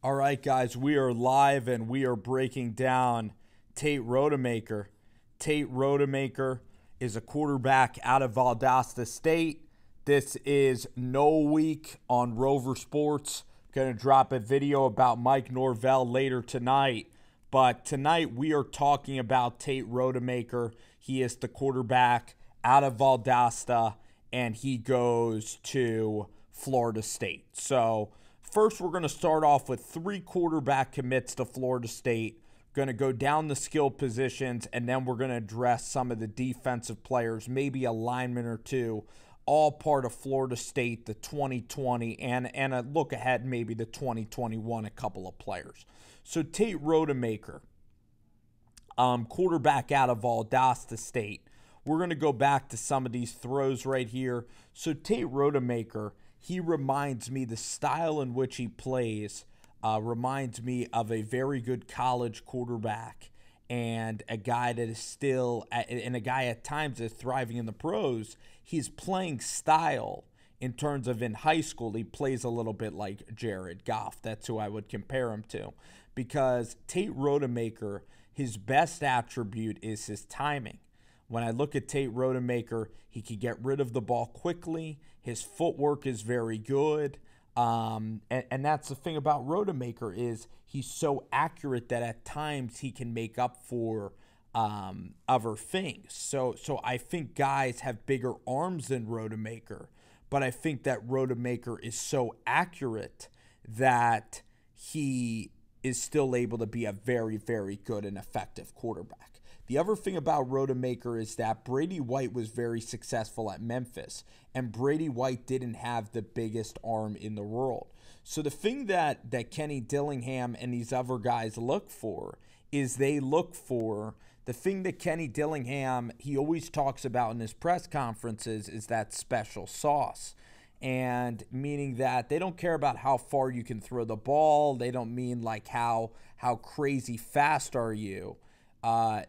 All right, guys, we are live and we are breaking down Tate Rodemaker. Tate Rodemaker is a quarterback out of Valdosta State. This is No Week on Rover Sports. Going to drop a video about Mike Norvell later tonight. But tonight we are talking about Tate Rodemaker. He is the quarterback out of Valdosta, and he goes to Florida State. So first, we're going to start off with 3 quarterback commits to Florida State. Going to go down the skill positions, and then we're going to address some of the defensive players, maybe a lineman or two, all part of Florida State, the 2020, and a look ahead, maybe the 2021, a couple of players. So Tate Rodemaker, quarterback out of Valdosta State. We're going to go back to some of these throws right here. So Tate Rodemaker, he reminds me, the style in which he plays reminds me of a very good college quarterback and a guy that is still, and a guy at times is thriving in the pros. He's playing style in terms of in high school. He plays a little bit like Jared Goff. That's who I would compare him to, because Tate Rodemaker, his best attribute is his timing. When I look at Tate Rodemaker, he can get rid of the ball quickly. His footwork is very good. And that's the thing about Rodemaker, is he's so accurate that at times he can make up for other things. So I think guys have bigger arms than Rodemaker, but I think that Rodemaker is so accurate that he is still able to be a very, very good and effective quarterback. The other thing about Rotomaker is that Brady White was very successful at Memphis, and Brady White didn't have the biggest arm in the world. So the thing that Kenny Dillingham and these other guys look for is they look for the thing that Kenny Dillingham, he always talks about in his press conferences, is that special sauce. And meaning that they don't care about how far you can throw the ball. They don't mean like how crazy fast are you.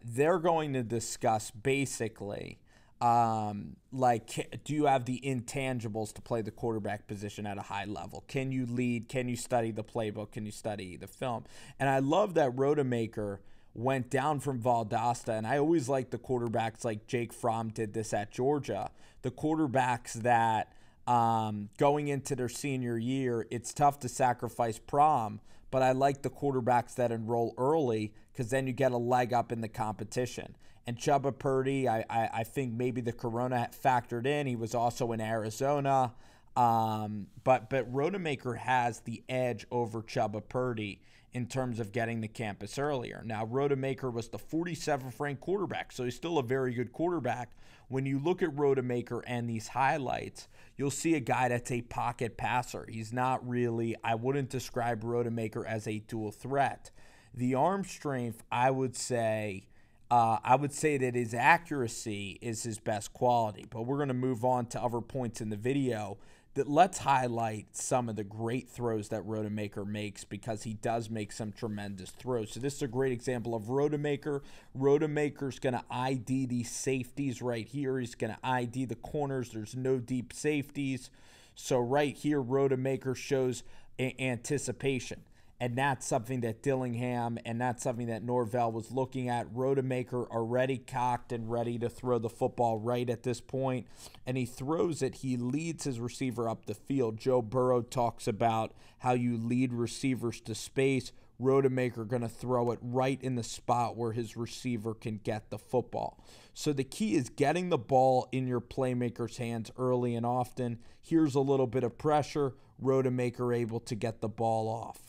They're going to discuss basically like, do you have the intangibles to play the quarterback position at a high level? Can you lead? Can you study the playbook? Can you study the film? And I love that Rotomaker went down from Valdosta, and I always like the quarterbacks like Jake Fromm did this at Georgia. The quarterbacks that going into their senior year, it's tough to sacrifice prom, but I like the quarterbacks that enroll early because then you get a leg up in the competition. And Chubba Purdy, I think maybe the corona factored in. He was also in Arizona. But Rotomaker has the edge over Chubba Purdy in terms of getting to campus earlier. Now, Rotomaker was the 47th ranked quarterback, so he's still a very good quarterback. When you look at Rotomaker and these highlights, you'll see a guy that's a pocket passer. He's not really, I wouldn't describe Rotomaker as a dual threat. The arm strength, I would say that his accuracy is his best quality. But we're going to move on to other points in the video. Let's highlight some of the great throws that Rotomaker makes, because he does make some tremendous throws. So this is a great example of Rotomaker. Rotomaker's going to ID these safeties right here. He's going to ID the corners. There's no deep safeties. So right here, Rotomaker shows anticipation. And that's something that Dillingham and that's something that Norvell was looking at. Rotomaker already cocked and ready to throw the football right at this point. And he throws it. He leads his receiver up the field. Joe Burrow talks about how you lead receivers to space. Rotomaker going to throw it right in the spot where his receiver can get the football. So the key is getting the ball in your playmaker's hands early and often. Here's a little bit of pressure. Rotomaker able to get the ball off.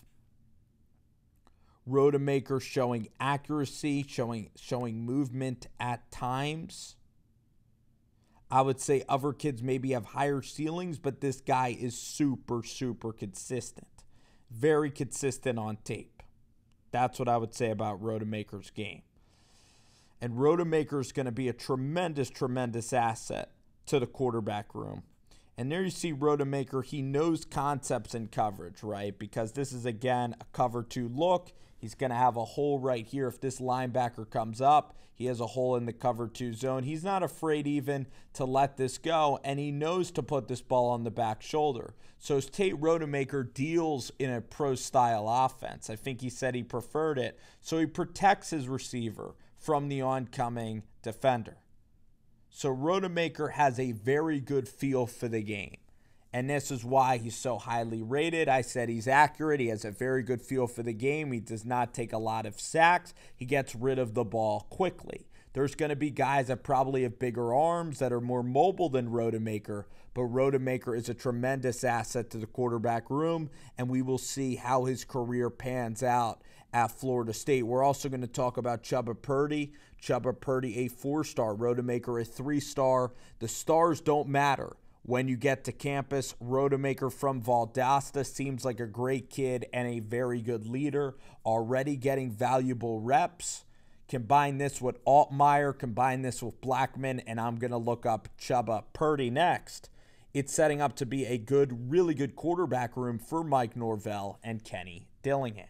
Rotomaker showing accuracy, showing movement at times. I would say other kids maybe have higher ceilings, but this guy is super, super consistent. Very consistent on tape. That's what I would say about Rotomaker's game. And Rotomaker is going to be a tremendous, tremendous asset to the quarterback room. And there you see Rotomaker. He knows concepts in coverage, right? Because this is, again, a cover 2 look. He's going to have a hole right here. If this linebacker comes up, he has a hole in the cover 2 zone. He's not afraid even to let this go, and he knows to put this ball on the back shoulder. So as Tate Rodemaker deals in a pro-style offense, I think he said he preferred it, so he protects his receiver from the oncoming defender. So Rotomaker has a very good feel for the game. And this is why he's so highly rated. I said he's accurate. He has a very good feel for the game. He does not take a lot of sacks. He gets rid of the ball quickly. There's going to be guys that probably have bigger arms that are more mobile than Rotomaker, but Rotomaker is a tremendous asset to the quarterback room, and we will see how his career pans out at Florida State. We're also going to talk about Chubba Purdy. Chubba Purdy, a 4-star. Rotomaker, a 3-star. The stars don't matter when you get to campus. Rhoda from Valdosta seems like a great kid and a very good leader, already getting valuable reps. Combine this with Altmaier, combine this with Blackman, and I'm going to look up Chubba Purdy next. It's setting up to be a good, really good quarterback room for Mike Norvell and Kenny Dillingham.